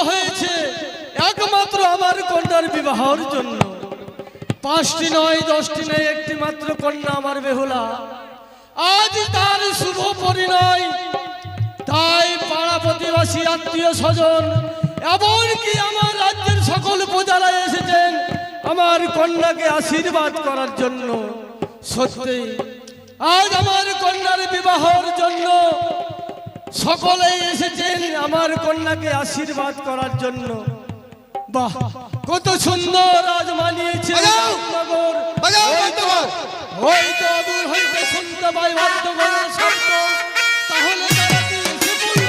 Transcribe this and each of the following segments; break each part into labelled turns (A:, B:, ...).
A: হয়েছে একমাত্র আমার কন্যার বিবাহের জন্য। 5টি নয় 10টি নয়, একটি মাত্র কন্যা আমার বেহুলা। আজ তার শুভ পরিণয়, তাই পাড়া প্রতিবাসী আত্মীয় স্বজন এমনকি আমার রাজ্যের সকল প্রজারা এসেছেন আমার কন্যাকে আশীর্বাদ করার জন্য। সত্যি আজ আমার কন্যার বিবাহের জন্য সকলেই এসেছেন আমার কন্যাকে আশীর্বাদ করার জন্য। বাহ, কত সুন্দর আজ মানিয়েছে রামনগর। হয়তো দূর হইতে শুনতে পাই বাদ্যগণের শব্দ, তাহলে তারা কি এসে পড়ল?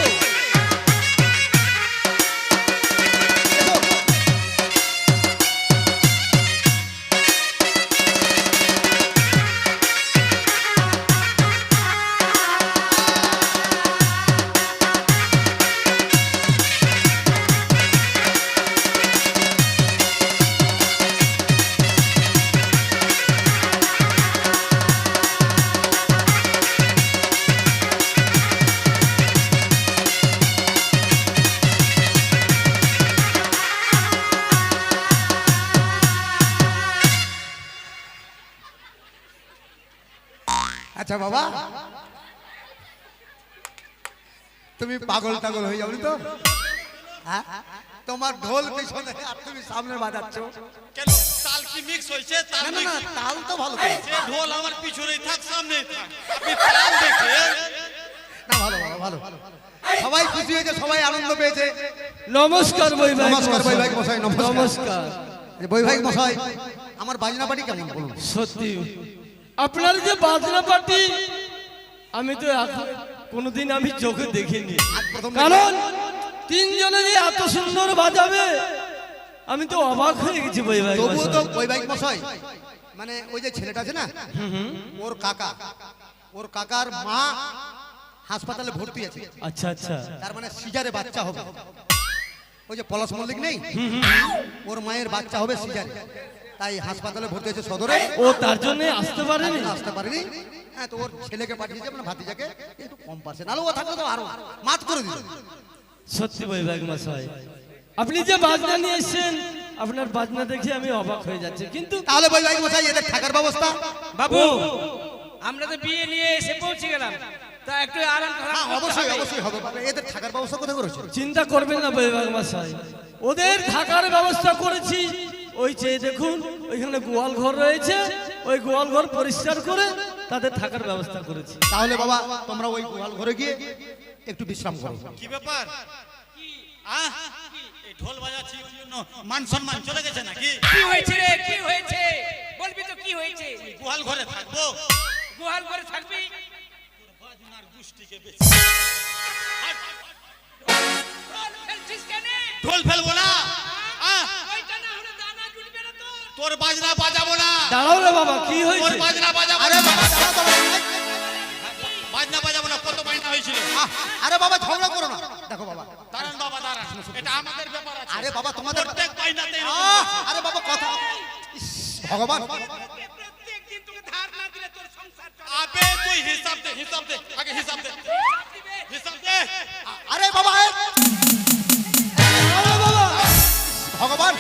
B: আচ্ছা বাবা, তুমি পাগল টাগল হয়ে যাবনি তো? হ্যাঁ, তোমার ঢোল পিছনে আর তুমি সামনে বাজাচ্ছ
C: কেন? তাল কি মিক্স হয়েছে? তাল
B: না না, তাল তো ভালো।
C: যে ঢোল আমার পিছনেই থাক, সামনেই থাক, আপনি তাল দেখে
B: না, ভালো ভালো ভালো। সবাই খুশি হয়েছে, সবাই আনন্দ পেয়েছে।
A: নমস্কার বৈভাগ,
B: নমস্কার বৈভাগ মশাই,
A: নমস্কার।
B: বৈভাগ মশাই, আমার বাজনা পার্টি কেমন বলুন?
A: সত্যি আপনার যে বাজনা পার্টি আমি তো কোনোদিন আমি চোখে দেখিনি, কারণ 3 জনে যে এত সুন্দর বাজাবে আমি তো অবাক হয়ে গেছি বৈভাগ।
B: তবুও তো বৈভাগ মশাই, মানে ওই যে ছেলেটা আছে না, ওর কাকার মা হাসপাতালে ভর্তি আছে।
A: আচ্ছা আচ্ছা,
B: তার মানে সিজারে বাচ্চা হবে। ওই যে পলাশ মল্লিক নেই, ওর মায়ের বাচ্চা হবে সিজারে, তাই হাসপাতালে ভর্তি আছে সদরে।
A: ও তার জন্য আসতে পারেনি।
B: হ্যাঁ, তো ওর ছেলেকে পাঠিয়েছে, মানে ভাতিজাকে একটু কম পারছে, নাহলে ও থাকলে তো আরো মাত করে দিত।
A: সত্যি বৈভাগ মশাই, আপনি যে বাজনা নিয়ে এসেছেন আপনার বাজনা দেখে আমি অবাক হয়ে যাচ্ছি। কিন্তু
B: তাহলে বৈভাগ মশাই, এদের থাকার ব্যবস্থা?
D: বাবু, আমরা তো বিয়ে নিয়ে এসে পৌঁছে গেলাম, তা একটু আরাম
B: হ্যাঁ, অবশ্যই অবশ্যই হবে। এদের থাকার ব্যবস্থা কোথায় করেছে?
A: চিন্তা করবেন না বৈভাগ মশাই, ওদের থাকার ব্যবস্থা করেছি। ওই চেয়ে দেখুন, ওইখানে গোয়াল ঘর রয়েছে, ওই গোয়াল ঘর পরিষ্কার করে তাদের থাকার ব্যবস্থা করেছি।
B: তাহলে বাবা, তোমরা ওই গোয়াল ঘরে গিয়ে একটু বিশ্রাম করো।
C: কি ব্যাপার? এই ঢোল বাজাচ্ছি ওই জন্য মান সম্মান চলে গেছে নাকি?
D: কি হয়েছে রে? কি হয়েছে বলবি তো? কি হয়েছে?
C: গোয়াল ঘরে থাকবো?
D: গোহাল করে থাকবি?
C: বাজনার গোষ্ঠীকে বেশি
D: ঢোল ফেলছিস কেন?
C: ঢোল ফেলবো না,
D: ওইটা না হলে দানা জুটবে না তো।
C: তোর বাজনা বাজাবো না।
A: দাঁড়াও রে বাবা, কি
C: তোর
A: হয়েছে?
C: বাজনা বাজাবো
B: আরে
C: না।
B: বাবা, দাঁড়াও তো বাবা।
C: বাজনা বাজাবো না। কত বাজনা হয়েছিল?
B: আরে বাবা, ঝগড়া করো না। দেখো বাবা,
C: দাঁড়ান বাবা, দাঁড়ান, এটা আমাদের ব্যাপার আছে।
B: আরে বাবা, তোমাদের
C: প্রত্যেক বাজনাতে
B: আরে বাবা, কথা ইস, ভগবান।
D: প্রত্যেকদিন তোকে ধার না দিলে তোর সংসার চলে না।
C: আবে তুই হিসাব দে, হিসাব দে, আগে হিসাব দে, হিসাব দে।
B: আরে বাবা,
A: আরে বাবা,
B: ভগবান।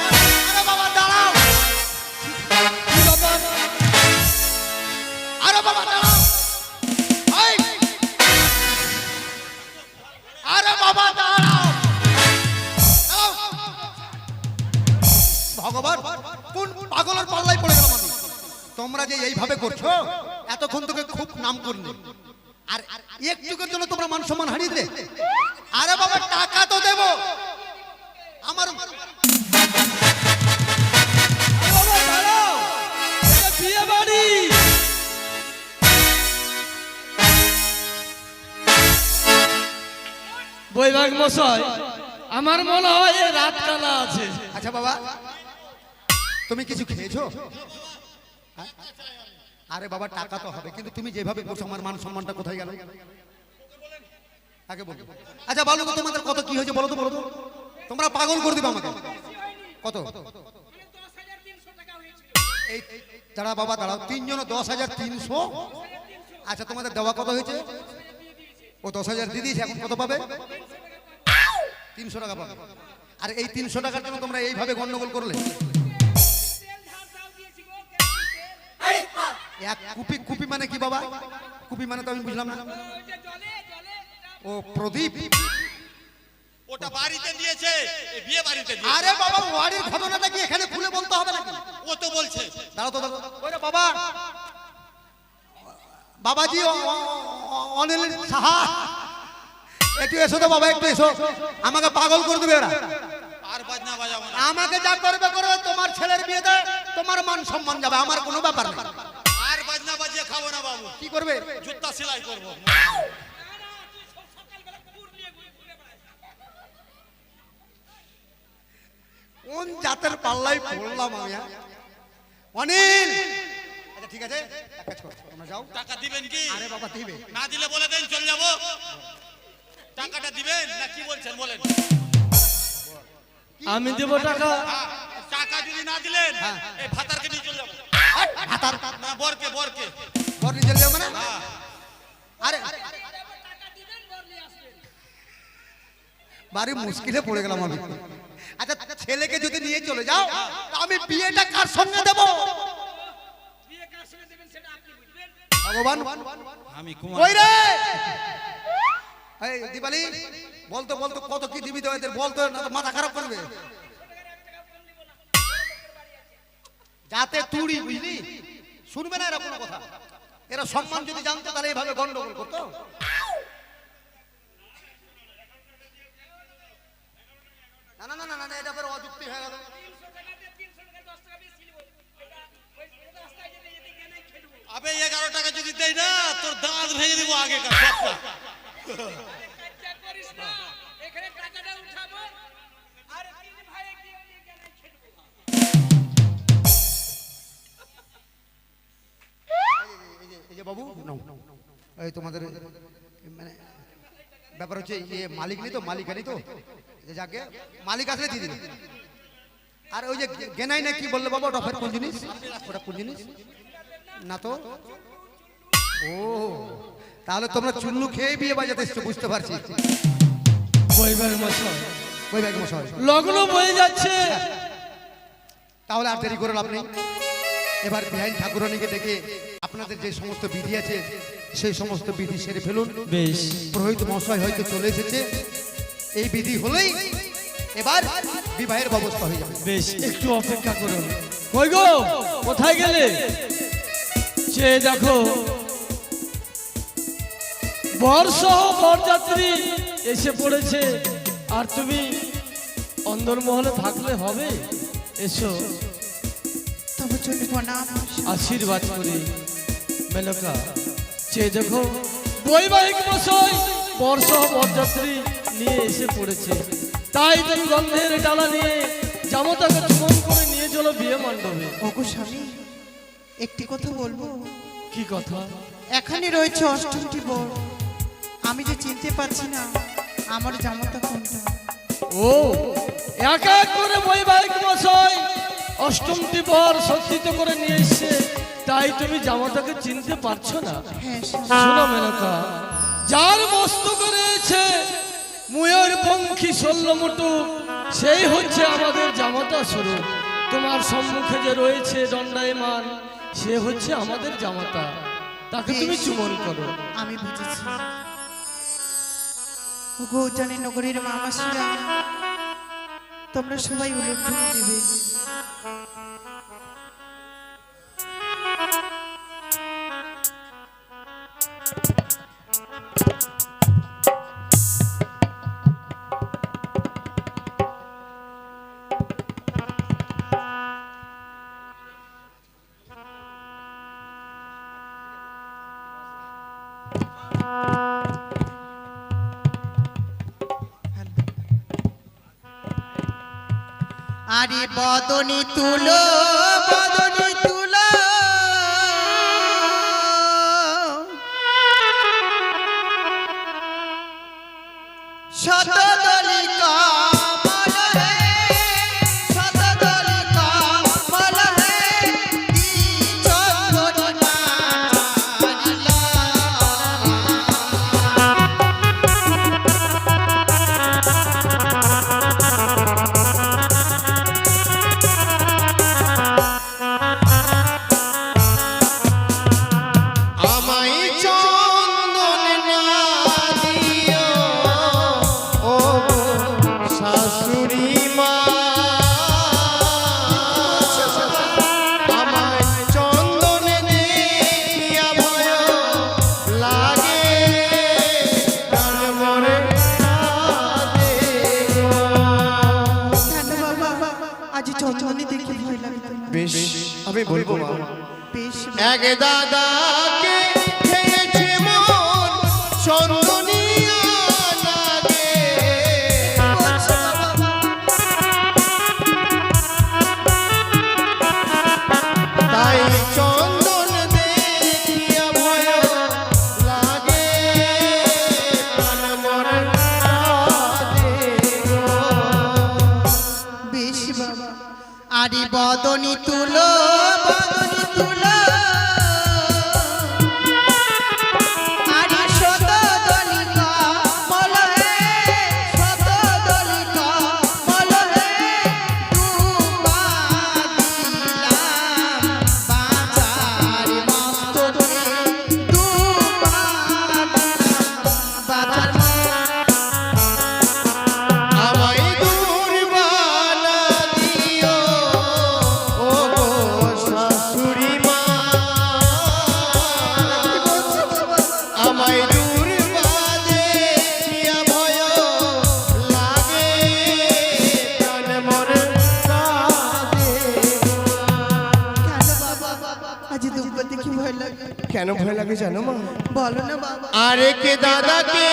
B: আরে বাবা, দাঁড়াও।
A: কি ব্যাপার?
B: আরে বাবা, দাঁড়াও। এই! আরে বাবা, দাঁড়াও। দাঁড়াও। ভগবান, কোন পাগলের পাল্লায় পড়ে গেলাম আমি? তোমরা যে এইভাবে করছো, এতক্ষণ তোকে খুব নাম করলে, আর একটুকের জন্য তোমরা মান সম্মান হারিয়ে দিলে। আরে বাবা, টাকা তো দেবো। আমার
A: আরে বাবা, দাঁড়াও, এটা বিয়ে বাড়ি। বৈভাগ মশাই, আমার মনে হয় এ রাত কানা আছে।
B: আচ্ছা বাবা, তুমি কিছু খেয়েছো? হ্যাঁ? আরে বাবা, টাকা তো হবে, কিন্তু তুমি যেভাবে করছো আমার মান সম্মানটা কোথায় গেল? আগে বলো। আচ্ছা বলো তো, তোমাদের কত কি হয়েছে বলো তো, বলো তো। তোমরা পাগল করে দিবে আমাকে। কত? এই দাঁড়া বাবা, দাঁড়াও। 3 জন 10,300। আচ্ছা, তোমাদের দেওয়া কত হয়েছে? ও 10,000 দিয়ে দিয়েছে, এখন কত পাবে? 300 টাকা পাবে। আর এই 300 টাকার জন্য তোমরা এইভাবে গন্ডগোল করলে। এক কুপি, কুপি মানে কি বাবা? কুপি মানে তো আমি বুঝলাম না। ও প্রদীপ,
C: ওটা বাড়িতে দিয়েছে, এই বিয়ে বাড়িতে দিয়েছে।
B: আরে বাবা ওয়ারির ঘটনাটা কি এখানে খুলে বলতে হবে নাকি?
C: ও তো বলছে।
B: দাঁড়াও তো দাঁড়াও। ওরে বাবা, বাবাজি অনিল সাহা, একটু এসো তো বাবা, একটু এসো। আমাকে পাগল করে দেবে ওরা।
C: আর বাজনা বাজাবো না।
B: আমাকে যা করবে করবে, তোমার ছেলের বিয়েতে তোমার মান সম্মান যাবে, আমার কোনো ব্যাপার নেই।
C: আর বাজনা বাজিয়ে খাবো না বাবু,
B: কি করবে?
C: জুতা সেলাই করবো।
B: কোন জাতের পাল্লাই পড়লাম আমি? অনিল, আচ্ছা ঠিক আছে, এক কাজ করো, তোমরা যাও।
C: টাকা দিবেন কি?
B: আরে বাবা দিবে।
C: না দিলে বলে দেন, চলে যাবো। টাকাটা দিবেন না কি বলছেন বলেন?
A: আমি দেব টাকা।
C: হ্যাঁ, টাকা যদি না দিলেন
B: হ্যাঁ।
C: এই ভাতারকে নিয়ে চলে যাবো।
B: হাতার
C: না বরকে, বরকে।
B: ঘর নিয়ে চলে যাবো না?
C: হ্যাঁ।
B: আরে বাড়ি মুশকিলে পড়ে গেলাম আমি। আচ্ছা ছেলেকে যদি নিয়ে চলে যাও, তা আমি বিয়েটা কার সঙ্গে দেব? ভগবান,
C: আমি
B: কই রে? এই দিবালি, বলতো বলতো কত কি দিবি তো এদের, বলতো না তো মাথা খারাপ করবে। যাতে তুড়ি, বুঝলি? শুনবে না এরা কোনো কথা। এরা সম্মান যদি জানতো তাহলে এইভাবে গন্ডগোল করতো। না না না না না, এটা বের অযুক্তি হয়ে গেল।
C: আবে 11 টাকা যদি দেই না তোর দাঁত ভেঙে দিব আগেকার সবটা।
B: এই যে বাবু, নাও। এই তোমাদের মানে ব্যাপার হচ্ছে ইয়ে মালিক নেই তো, মালিকানি তো, যাকে মালিক আসলে দিয়ে দিল। আর ওই যে গেনাই না কি বললে বাবা, ওটা ফের কোন জিনিস? ওটা কোন জিনিস না তো? ও তাহলে তোমরা চুল্লু খেয়ে বিয়ে বাজাতে এসছো, বুঝতে পারছি।
A: বৈবাহিক মশাই,
B: ওই ব্যাগ মশাই,
A: লগ্ন বয়ে যাচ্ছে।
B: তাহলে আর দেরি করে লাভ নেই। এবার বিহাইন ঠাকুরানীকে ডেকে আপনাদের যে সমস্ত বিধি আছে সেই সমস্ত বিধি সেরে ফেলুন।
A: বেশ,
B: পুরোহিত মশাই হয়তো চলে এসেছে। এই বিধি হলেই এবার বিবাহের ব্যবস্থা হয়ে যাবে।
A: বেশ, একটু অপেক্ষা করুন। কই গো, কোথায় গেলে? সে দেখো বর্ষহ বরযাত্রী এসে পড়েছে, আর তুমি অন্দরমহলে থাকলে হবে? এসো,
E: তবে চলি প্রণাম।
A: আশীর্বাদ করি। মেনকা, সে দেখো বৈবাহিক মশাই বর্ষহ বরযাত্রী নিয়ে এসে পড়েছে। তাই তুমি গন্ধের ডালা নিয়ে জামতাকে চুমন করে নিয়ে চলো বিয়ে মণ্ডপে।
E: ওগো স্বামী, একটি কথা বলবো?
A: কি কথা?
E: এখানে রয়েছে অষ্টমটি বর, আমি যে চিনতে পারছি না আমার জামাতা কোনটা।
A: ও, এক এক করে বৈবাহিক মশাই অষ্টমটি বর সজ্জিত করে নিয়ে এসছে, তাই তুমি জামাতাকে চিনতে পারছো না?
E: হ্যাঁ
A: শোনো মেনকা, যার মস্তক রয়েছে ময়ূর পঙ্খী 16 মুটু, সেই হচ্ছে আমাদের জামাতা স্বরূপ। তোমার সম্মুখে যে রয়েছে দণ্ডায়মান, সে হচ্ছে আমাদের জামাতা, তাকে তুমি চুমন করো।
E: আমি বুঝেছি। ওগো জানি নগরীর মামাসিরা, তোমরা সবাই উলুধ্বনি দেবে। আরে বদনি তুলো, বদনি তুলো, শতদলি কমল হে, শতদলি কমল হে, চন্দন নাচিলা।
F: বলবো মা।
E: বেশ
F: এক দাদাকে খেয়েছে মন চন্দনিয়া লাগে,
E: বলছো বাবা।
F: তাই চন্দন দেখিয়া ভয় লাগে, প্রাণ মরে কাঁদে গো।
E: বেশ বাবা। আরে বদনি তুলো, বদনি তুলো, আরে শত দলিকা মল হে, শত দলিকা মল হে, ডুবা দিলাম বাজার মস্তকে, ডুবা দিলাম বাজার
F: আমায় দুর্বানা দিও ও গো শাশুড়ি মা, আমায় দুর্বাদে দেখিয়া ভয় লাগে, প্রাণ মরে কাঁদে।
E: কেন বাবা? আজ দুব্বা দেখি ভয় লাগে।
F: কেন ভয় লাগে জানো মা?
E: বলো না বাবা।
F: আরে কে দাদাকে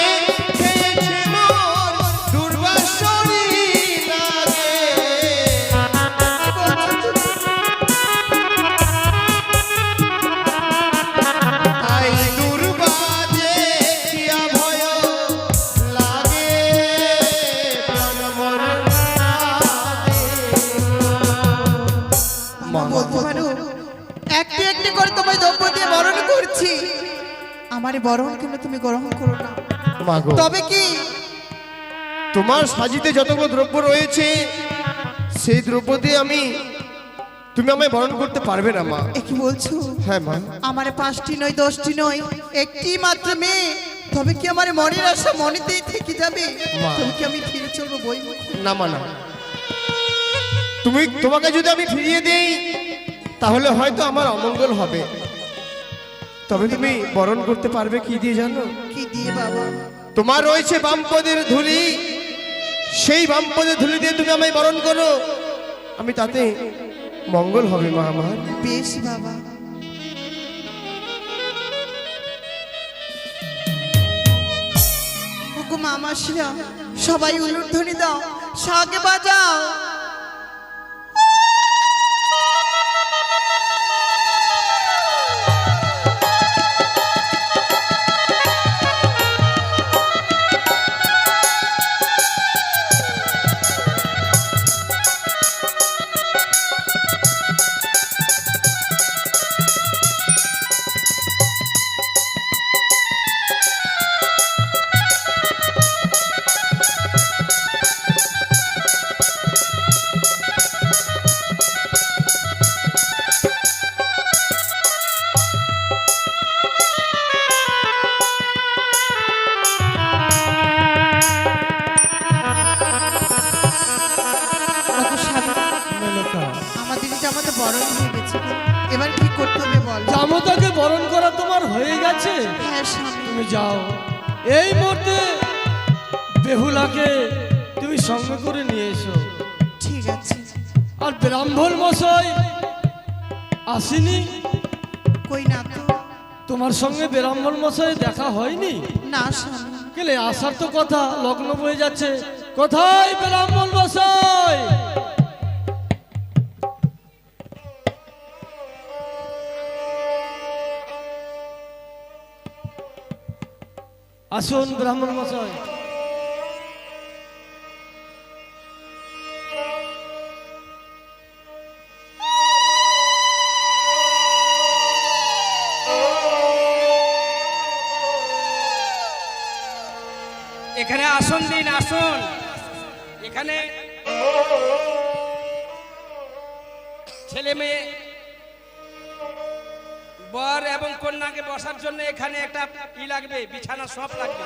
F: খেয়েছে মোর দুর্বাসরি লাগে, তাই দুর্বাদে দেখিয়া ভয় লাগে, প্রাণ মরে কাঁদে।
E: মা বলতে পারো একটু একটু করে তোমায় দ্রব্য দিয়ে বরণ করছি, আমার এই বরণ কেন তুমি গ্রহণ করো না?
F: মা গো,
E: তবে কি
F: তোমার সাজিতে যতগুলো দ্রব্য রয়েছে সেই দ্রব্য দিয়ে তুমি আমায় বরণ করতে পারবে না মা।
E: এ কি বলছো?
F: হ্যাঁ মা।
E: আমার 5টি নয় 10টি নয়, একটি মাত্র মেয়ে, তবে কি আমার মনের আশা মনেতেই থেকে যাবে?
F: মা।
E: তবে কি আমি ফিরে চলবো বই
F: না মা না, তোমাকে যদি আমি ফিরিয়ে দেই তাহলে হয়তো আমার অমঙ্গল হবে, তবে তুমি বরণ করতে পারবে কি দিয়ে জানো?
E: কি দিয়ে বাবা?
F: তোমার রয়েছে বামপদের ধুলি, সেই বামপদের ধুলি দিয়ে তুমি আমায় বরণ করো, আমি তাতে মঙ্গল হবে মা আমার।
E: বেশ বাবা। ওগো মামাসিরা, সবাই উলুধ্বনি দাও, সাগে বাজাও। ওগো স্বামী, আমাদের জামাতা বরণ হয়ে গেছে, এবার কি করতে হবে বল?
A: জামতাকে বরণ করা তোমার হয়ে গেছে,
E: হ্যাঁ স্বামী।
A: তুমি যাও এই মুহূর্তে বেহুলাকে তুমি সঙ্গে করে নিয়ে এসো।
E: ঠিক আছে।
A: আর ব্রাহ্মণ মশাই আসেনি?
E: কই না তো।
A: তোমার সঙ্গে ব্রাহ্মণ মশাই দেখা হয়নি?
E: না স্বামী।
A: গেলে আসার তো কথা, লগ্ন বয়ে যাচ্ছে, কোথায় ব্রাহ্মণ মশাই? আসুন ব্রাহ্মণ মশাই।
D: এখানে আসন দিন, আসন। এখানে ছেলে মেয়ে বর এবং কন্যাকে বসার জন্য এখানে একটা কি লাগবে, বিছানা সব লাগবে।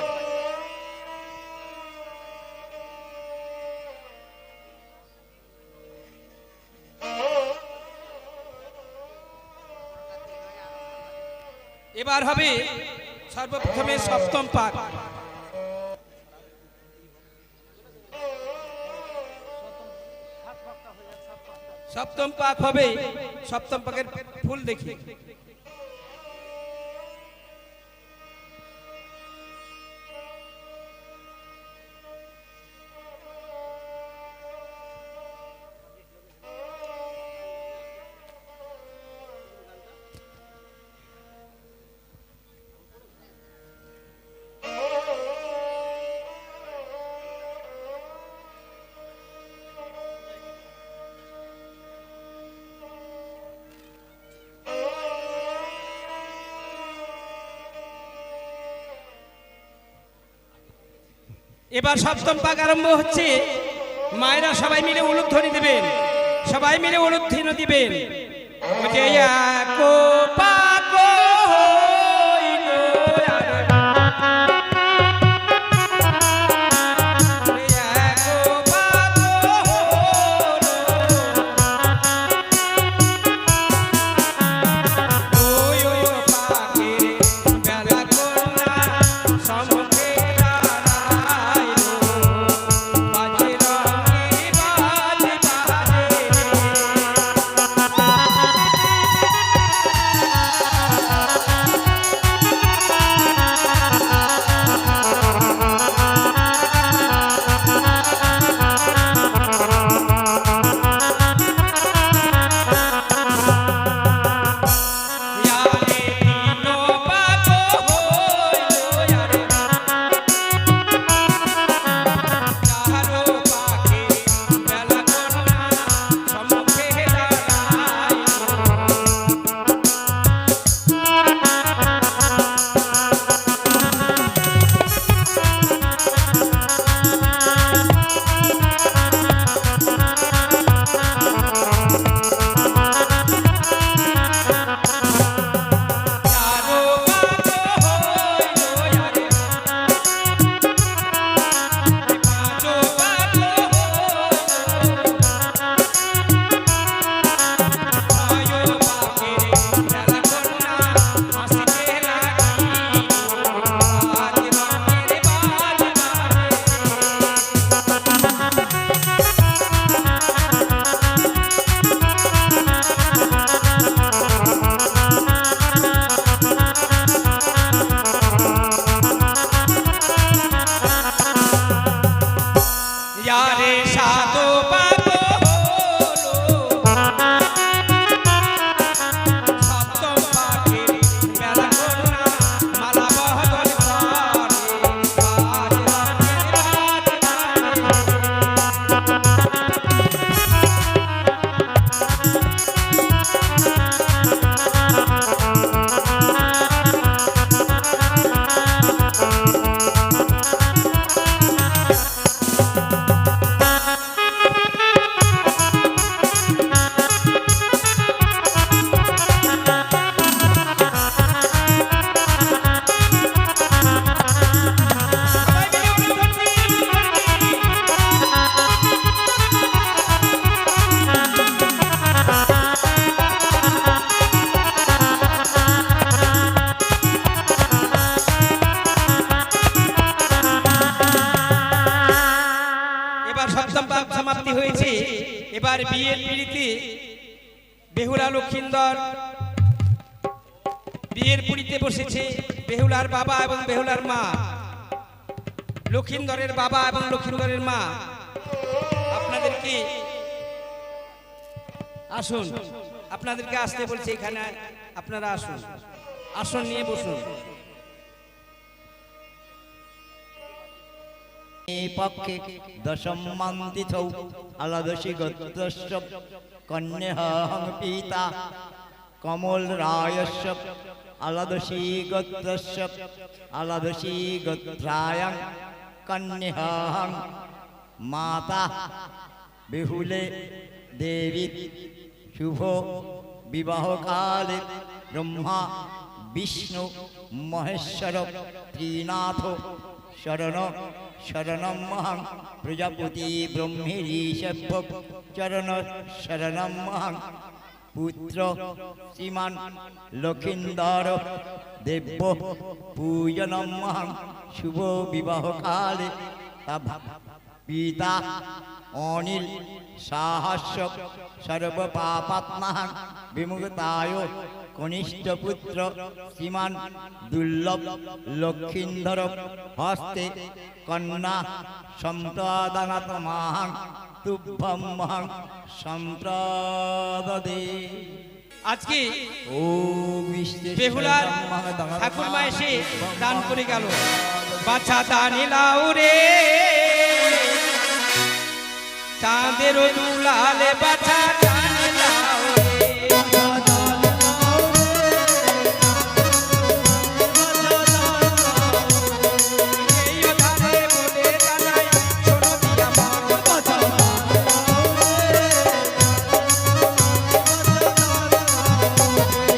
D: এবার হবে সর্বপ্রথমে সপ্তম পাক। সপ্তম পাক হবে সপ্তম পাকের ফুল দেখি। এবার সপ্তম পাক আরম্ভ হচ্ছে। মায়েরা সবাই মিলে উলুধ্বনি দিবেন, সবাই মিলে উলুধ্বনি দিবেন। যে একো পাক হইল আরে, একো পাক হলো, ওই পাকের বেলা কন্যা সমুখে দাঁড়াইলো, বাজে রঙের বাজে ইয়ারে দিনো পাক হইল আরে, চারো পাকে বেলা কন্যা সমুখে দাঁড়াইলো। চারো পাক হইল আরে, পাঁচো পাক হইল, ছয়ো পাকে বেলা কন্যা হাসিতে লাগিল, বাজে রঙের বাজে ইয়ারে সাতো পাক হলো, সপ্তম পাকের বেলা কন্যা মালা বহন করে, বাজে রঙের বাজে। সবাই মিলে উলুধ্বনি এবার সপ্তম পাক সমাপ্তি হয়েছে। এবার বিয়ের পিড়িতে বেহুলা লক্ষিন্দর বিয়ের পিড়িতে বসেছে। বেহুলার বাবা এবং বেহুলার মা, লক্ষিন্দরের বাবা এবং লক্ষিন্দরের মা। আপনাদেরকে আসুন, আপনাদেরকে আসতে বলছে এখানে, আপনারা আসুন, আসন নিয়ে বসুন।
G: পক্ষে দশমান্তিথৌ আলাদশি গোত্রস্য কন্যেহং পিতা কমল রায়স্য আলাদশি গোত্রস্য আলাদশি গোত্রায়ং কন্যেহং মাতা বেহুলে দেবী শুভ বিবাহকালে ব্রহ্মা বিষ্ণু মহেশ্বর ত্রিনাথ শরণ শরণমহং প্রজাপতি ব্রহ্মেরীশভ্য চরণ শরণমহং পুত্র শ্রীমান লক্ষিন্দর দেব্য পূজনমহং শুভ বিবাহকালে পিতা অনিল সাহস্য সর্বপাপাত্মঃ বিমুক্তায় কনিষ্ঠ পুত্র শ্রীমান দুর্লভ লক্ষীন্ধর হস্তে কন্যা সম্প্রদানাত মাহাং তুভ্যম মহাং সম্প্রদদে।
D: আজকে
G: ও বিশ্বে
D: বেহুলার ঠাকুর মা এসে দান করে গেল। বাছা দানি লাউ রে, চাঁদের দুলালে বাছা দানি লাউ রে। এই ধারে বলে জানাই শোনো দিয়া মন।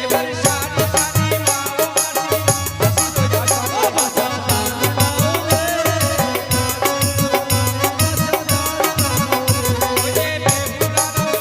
D: এবার সারি সারি মাও মাসি হাসি তো যাও। ওরে বেহুলারো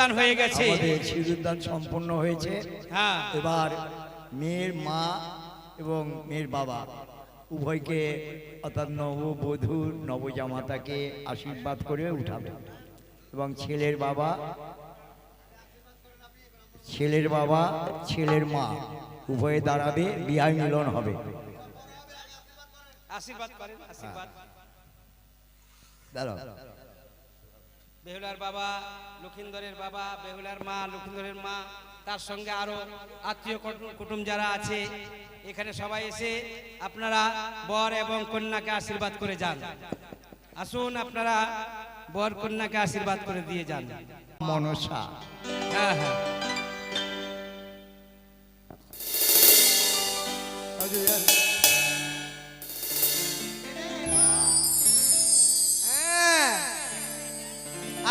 D: সিঁদুরদান হয়ে গেছে।
G: আমাদের সিঁদুরদান সম্পন্ন হয়েছে।
D: হ্যাঁ,
G: এবার মেয়ের মা এবং মেয়ের বাবা উভয়কে অর্থাৎ নববধূ নবজামাতাকে আশীর্বাদ করে উঠাবে এবং ছেলের বাবা ছেলের মা উভয়ে দাঁড়াবে, বিহার মিলন হবে।
D: আশীর্বাদ করেন, আশীর্বাদ।
G: দাঁড়াও।
D: বেহুলার বাবা, লক্ষিন্দরের বাবা, বেহুলার মা, লক্ষিন্দরের মা, তার সঙ্গে আরো আত্মীয় কুটুম যারা আছে এখানে সবাই এসে আপনারা বর এবং কন্যাকে আশীর্বাদ করে যান। আসুন, আপনারা বর কন্যাকে আশীর্বাদ করে দিয়ে যান।
G: মনসা
D: হ্যাঁ হ্যাঁ,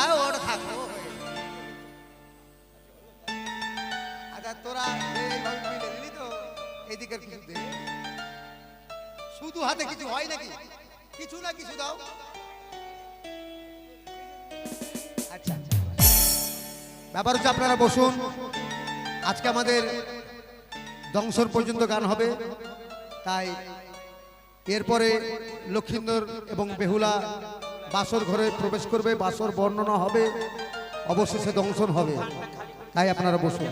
B: আর ওর থাকো। আচ্ছা তোরা এইভাবে মিলে নিলি তো, এদিকের কিছু দে। শুধু হাতে কিছু হয় নাকি? কিছু না কিছু দাও। আচ্ছা, ব্যাপার হচ্ছে আপনারা বসুন। আজকে আমাদের দংশন পর্যন্ত গান হবে, তাই এরপরে লক্ষিন্দর এবং বেহুলা বাসর ঘরে প্রবেশ করবে, বাসর বর্ণনা হবে, অবশেষে দংশন হবে। তাই আপনারা বসুন।